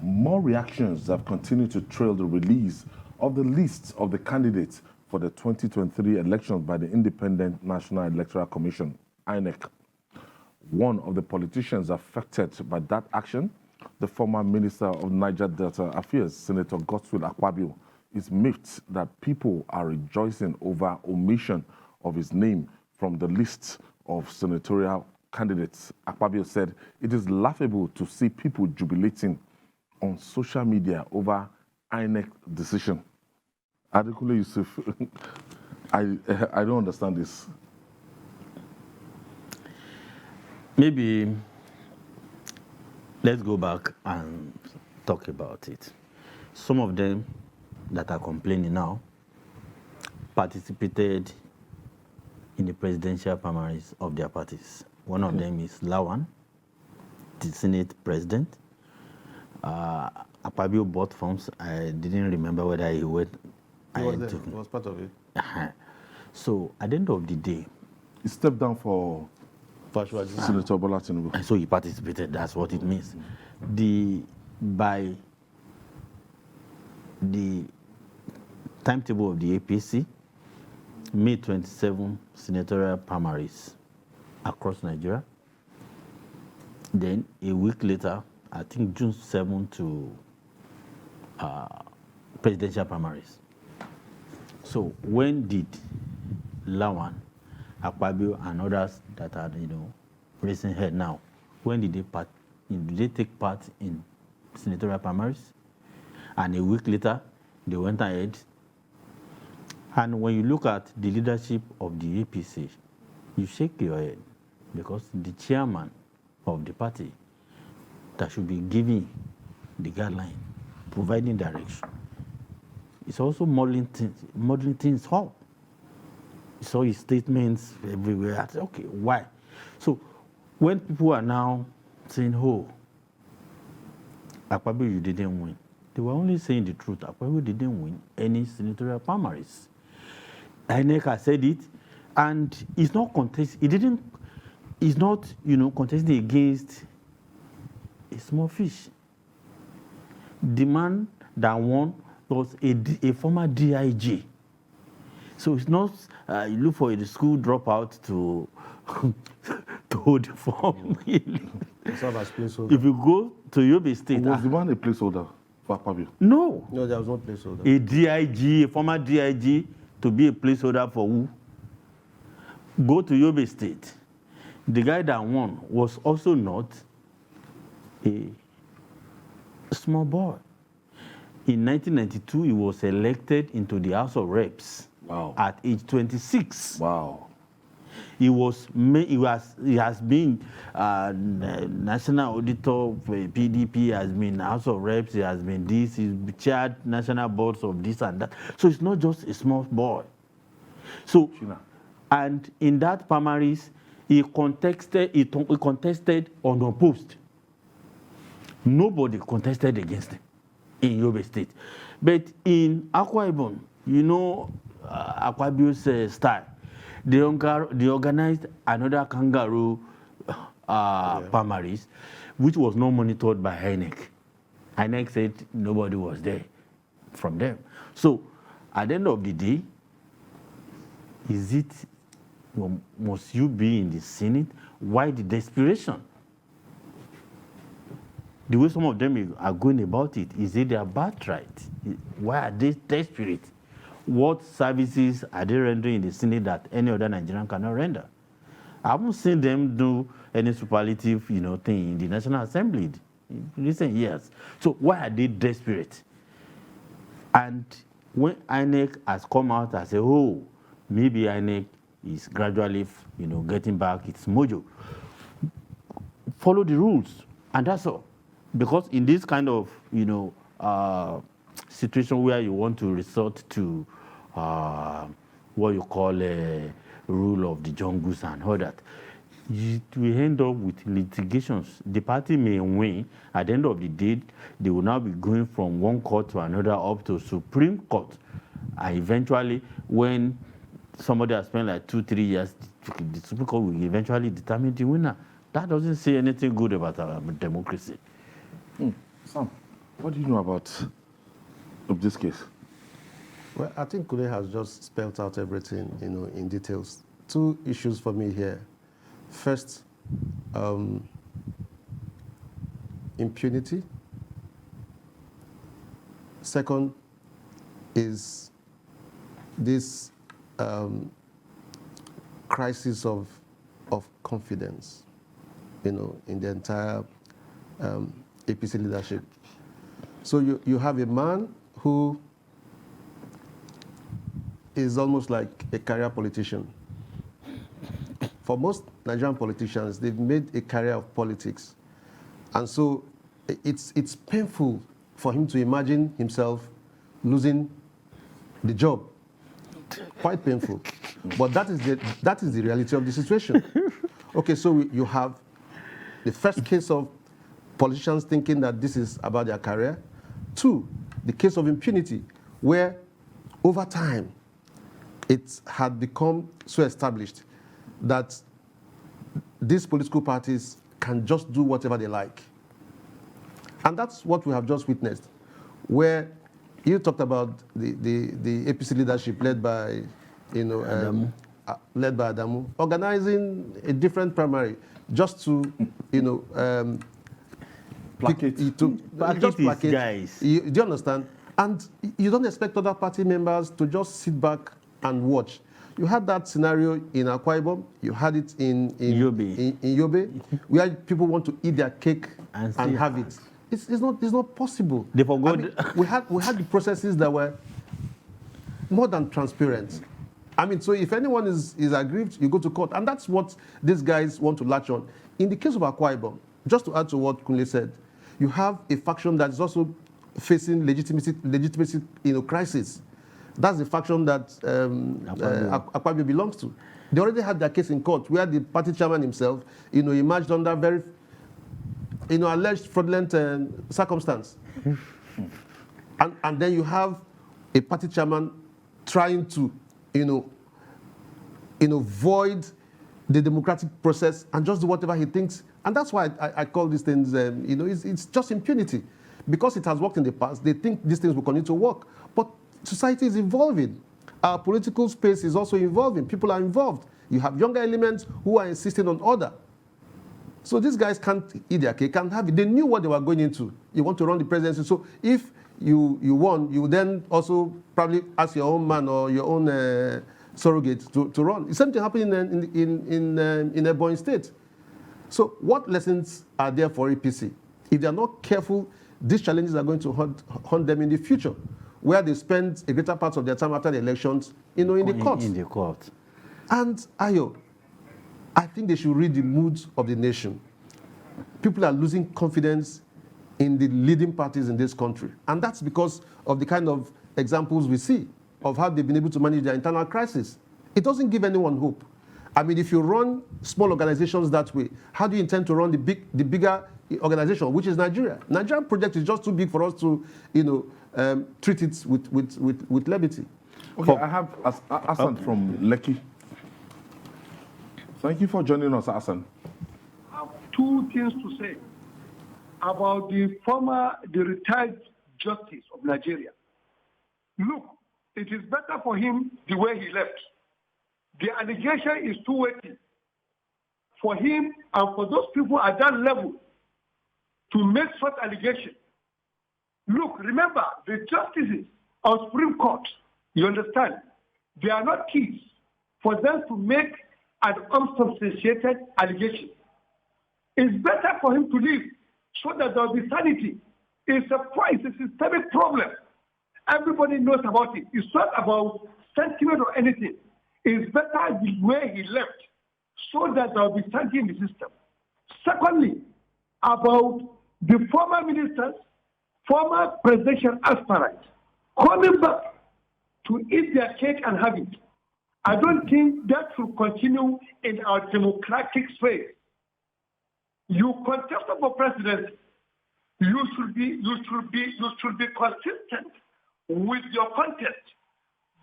More reactions have continued to trail the release of the lists of the candidates for the 2023 elections by the Independent National Electoral Commission, INEC. One of the politicians affected by that action, the former Minister of Niger Delta Affairs, Senator Godswill Akpabio, is miffed that people are rejoicing over omission of his name from the list of senatorial candidates. Akpabio said it is laughable to see people jubilating on social media over INEC decision. Adekule Yusuf, I don't understand this. Maybe let's go back and talk about it. Some of them that are complaining now participated in the presidential primaries of their parties. One of them is Lawan, the Senate president. Akpabio bought forms. I didn't remember whether he went. He was part of it. So at the end of the day, He stepped down for Senator Bola Tinubu. and so he participated. That's what it means. By the timetable of the APC, May 27 senatorial primaries across Nigeria. Then a week later, I think June 7 to presidential primaries. So when did Lawan, Akpabio, and others that are raising head now, when did they take part in senatorial primaries? And a week later, they went ahead. And when you look at the leadership of the APC, you shake your head, because the chairman of the party that should be giving the guideline, providing direction, is also modeling things up. You saw his statements everywhere. I said, okay, why? So when people are now saying, oh, Akpabio, you didn't win, they were only saying the truth. Akpabio didn't win any senatorial primaries. INEC has said it, and it's not contesting. It's not, contesting against a small fish. The man that won was a former DIG. So it's not you look for a school dropout to hold the form. If you go to Yobe State, Was the man a placeholder for Akpabio? No, there was no placeholder. A DIG, a former DIG, to be a placeholder for who? Go to Yobe State. The guy that won was also not a small boy. In 1992, he was elected into the House of Reps. Wow. At age 26. Wow. He has been national auditor for PDP, has been House of Reps, he has been this, he's chaired national boards of this and that. So it's not just a small boy. So, and in that primaries, he contested unopposed. Nobody contested against him in Yobe State. But in Akwa Ibom, Akpabio's style, they organized another kangaroo primaries, which was not monitored by INEC. INEC said nobody was there from them. So at the end of the day, must you be in the Senate? Why the desperation? The way some of them are going about it, is it their birthright? Why are they desperate? What services are they rendering in the Senate that any other Nigerian cannot render? I haven't seen them do any superlative, thing in the National Assembly in recent years. So why are they desperate? And when INEC has come out and said, oh, maybe INEC is gradually, getting back its mojo, follow the rules, and that's all. Because in this kind of, situation where you want to resort to what you call a rule of the jungles and all that, you will end up with litigations. The party may win. At the end of the day, they will now be going from one court to another up to Supreme Court. And eventually, when somebody has spent like 2-3 years, the Supreme Court will eventually determine the winner. That doesn't say anything good about our democracy. Sam, What do you know about of this case? Well, I think Kule has just spelled out everything, in details. Two issues for me here. First, impunity. Second is this crisis of confidence, in the entire APC leadership. So you have a man who is almost like a career politician. For most Nigerian politicians, they've made a career of politics. And so it's painful for him to imagine himself losing the job. Quite painful. But that is the reality of the situation. Okay, so you have the first case of politicians thinking that this is about their career. Two, the case of impunity, where over time it had become so established that these political parties can just do whatever they like. And that's what we have just witnessed, where you talked about the APC leadership led by, Adamu, organizing a different primary just to, Placate. Placate these guys. Do you understand? And you don't expect other party members to just sit back and watch. You had that scenario in Akwa Ibom. You had it in Yobe, where people want to eat their cake and have it. It's not possible. They forgot. I mean, we had the processes that were more than transparent. I mean, so if anyone is aggrieved, you go to court, and that's what these guys want to latch on. In the case of Akwa Ibom, just to add to what Kunle said, you have a faction that is also facing legitimacy crisis. That's the faction that Akpabio belongs to. They already had their case in court, where the party chairman himself, emerged under very, alleged fraudulent circumstance. and then you have a party chairman trying to, void the democratic process and just do whatever he thinks. And that's why I call these things, it's just impunity. Because it has worked in the past, they think these things will continue to work. But society is evolving. Our political space is also evolving. People are involved. You have younger elements who are insisting on order. So these guys can't eat their cake, can't have it. They knew what they were going into. You want to run the presidency. So if you won, you then also probably ask your own man or your own surrogate to run. The same thing happened in Ebonyi State. So what lessons are there for APC? If they are not careful, these challenges are going to haunt them in the future, where they spend a greater part of their time after the elections, in the court. In the court. And Ayo, I think they should read the moods of the nation. People are losing confidence in the leading parties in this country. And that's because of the kind of examples we see of how they've been able to manage their internal crisis. It doesn't give anyone hope. I mean, if you run small organizations that way, how do you intend to run the bigger organization, which is Nigeria? Nigerian project is just too big for us to, treat it with levity. Okay, I have Hassan from Lekki. Thank you for joining us, Hassan. I have two things to say about the retired justice of Nigeria. Look, it is better for him the way he left. The allegation is too weighty for him and for those people at that level to make such allegation. Look, remember, the justices of Supreme Court, you understand, they are not kids for them to make an unsubstantiated allegation. It's better for him to leave so that there will be sanity. It's a systemic problem. Everybody knows about it. It's not about sentiment or anything. It's better the way he left so that there will be sanity in the system. Secondly, about the former ministers, former presidential aspirants coming back to eat their cake and have it. I don't think that should continue in our democratic space. You contest for president, you should be consistent with your contest,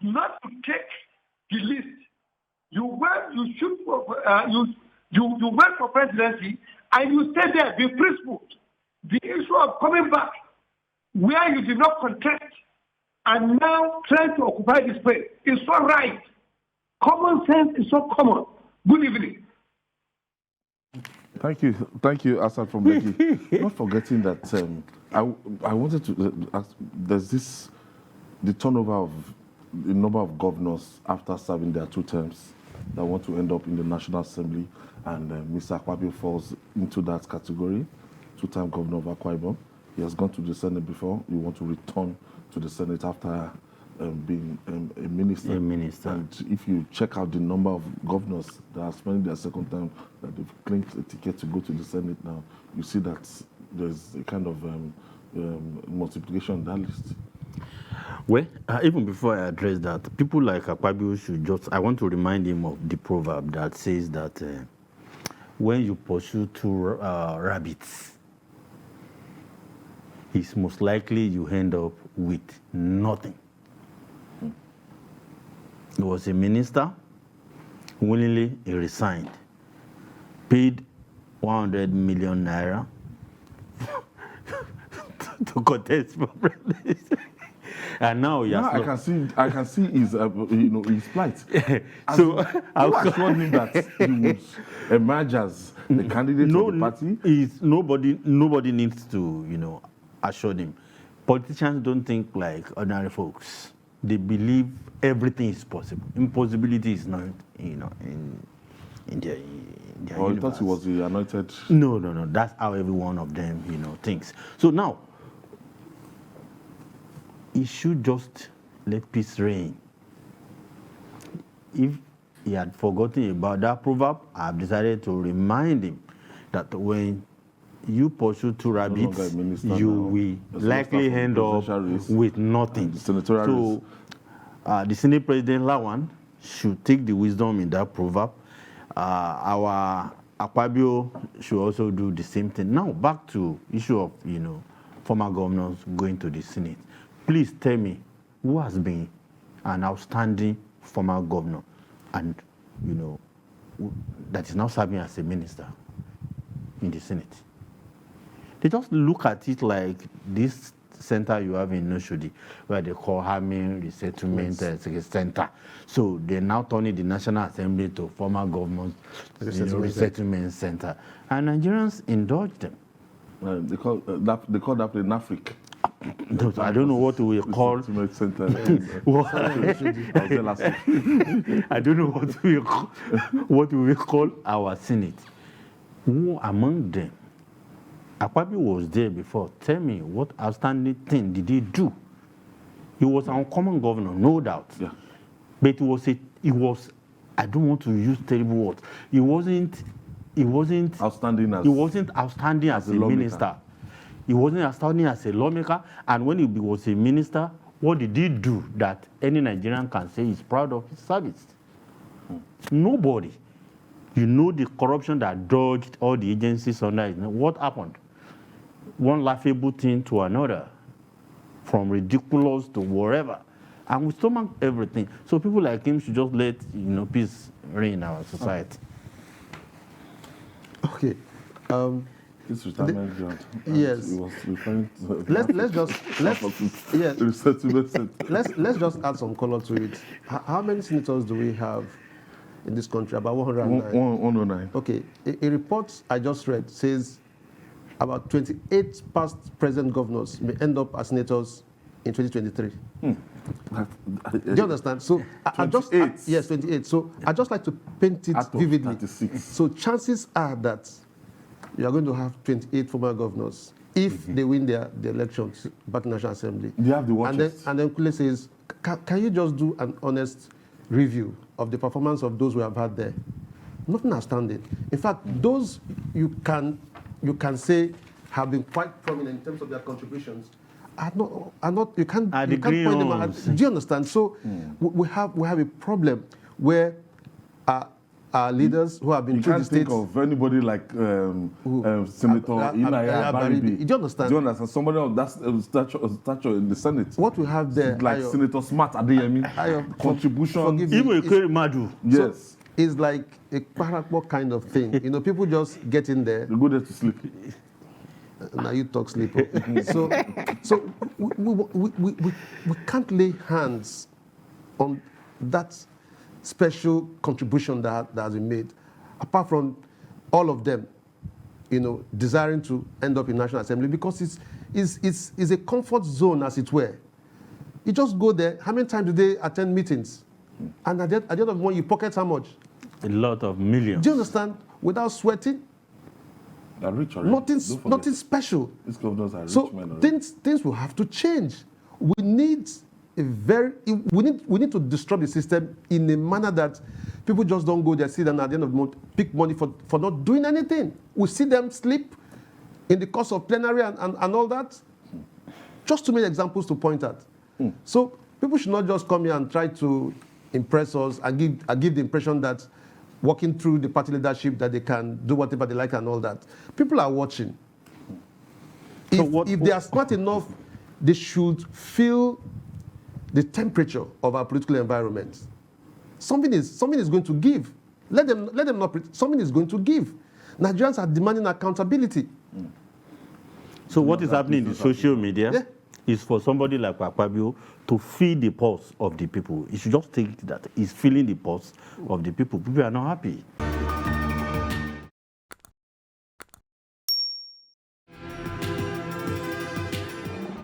not to take the list. You went for presidency and you stay there, be principled. The issue of coming back, where you did not contest and now trying to occupy this place is so right. Common sense is so common. Good evening. Thank you, Asa from Lekki. Not forgetting that I wanted to ask, there's the turnover of the number of governors after serving their 2 terms that want to end up in the National Assembly, and Mr. Akpabio falls into that category, 2-time governor of Akwa Ibom. He has gone to the Senate before. He wants to return to the Senate after being a minister. A minister. And if you check out the number of governors that are spending their 2nd term, that they've clinched a ticket to go to the Senate now, you see that there's a kind of multiplication on that list. Well, even before I address that, people like Akpabio should just, I want to remind him of the proverb that says that when you pursue 2 rabbits, it's most likely you end up with nothing. He was a minister, willingly he resigned, paid 100 million naira to contest for president. And now he has I can see his his plight. So you assured him that he would emerge as the candidate of the party. Nobody needs to assure him. Politicians don't think like ordinary folks. They believe everything is possible. Impossibility is not in their Or universe. he thought he was the anointed. No. That's how every one of them thinks. So now, he should just let peace reign. If he had forgotten about that proverb, I've decided to remind him that when you pursue 2 rabbits, you will likely end up with nothing. So the Senate President Lawan should take the wisdom in that proverb. Our Akpabio should also do the same thing. Now back to issue of former governors going to the Senate. Please tell me who has been an outstanding former governor and that is now serving as a minister in the Senate. They just look at it like this center you have in Noshodi, where they call Harming Resettlement Center. So they're now turning the National Assembly to former government resettlement center. And Nigerians indulge them. They call that the NAFRIC. No, I don't know what we call. Center. I don't know what we call our Senate. Who among them? Akpabio was there before. Tell me, what outstanding thing did he do? He was an uncommon governor, no doubt. Yeah. But he was. I don't want to use terrible words. He wasn't outstanding as a minister. He wasn't outstanding as a lawmaker. And when he was a minister, what did he do that any Nigerian can say he's proud of his service? Nobody. The corruption that dodged all the agencies under it. What happened? One laughable thing to another, from ridiculous to whatever. And we stomach everything. So people like him should just let peace reign in our society. Okay. This retirement grant. Yes. It was referring to let's just add some color to it. How many senators do we have in this country? About 109. 109. Okay. A report I just read says about 28 past present governors may end up as senators in 2023. Do you understand? So I just yes, 28. So I just like to paint it vividly. 36. So chances are that you are going to have 28 former governors if they win the elections back in the National Assembly. They have the watches. And then Kule says, can you just do an honest review of the performance of those we have had there? Nothing outstanding. In fact, those you can say have been quite prominent in terms of their contributions are not you can't point them out. Do you understand? So we have a problem where our leaders who have been through the states. You can't think of anybody like Senator Inaya Baribi. Do you understand? Do you understand? Somebody of that stature in the Senate. What we have there, like Senator Smart Adeyemi, contribution. Yes. So it's like a parapet kind of thing. People just get in there. They go there to sleep. Now you talk sleep. So we can't lay hands on that special contribution that has been made, apart from all of them, desiring to end up in National Assembly, because it's a comfort zone, as it were. You just go there. How many times do they attend meetings? And at the end of the month, you pocket how much? A lot of millions. Do you understand? Without sweating. They're rich already. Nothing special. These governors are rich men So already. things will have to change. We need we need to disrupt the system in a manner that people just don't go there, sit down at the end of the month, pick money for not doing anything. We see them sleep in the course of plenary and all that. Just too many examples to point at. So people should not just come here and try to impress us and give the impression that walking through the party leadership that they can do whatever they like and all that. People are watching. If they are smart enough, they should feel the temperature of our political environment. Something is going to give. Let them not. Something is going to give. Nigerians are demanding accountability. So what is happening in the social media is for somebody like Akpabio to feel the pulse of the people. You should just take that he's feeling the pulse of the people. People are not happy.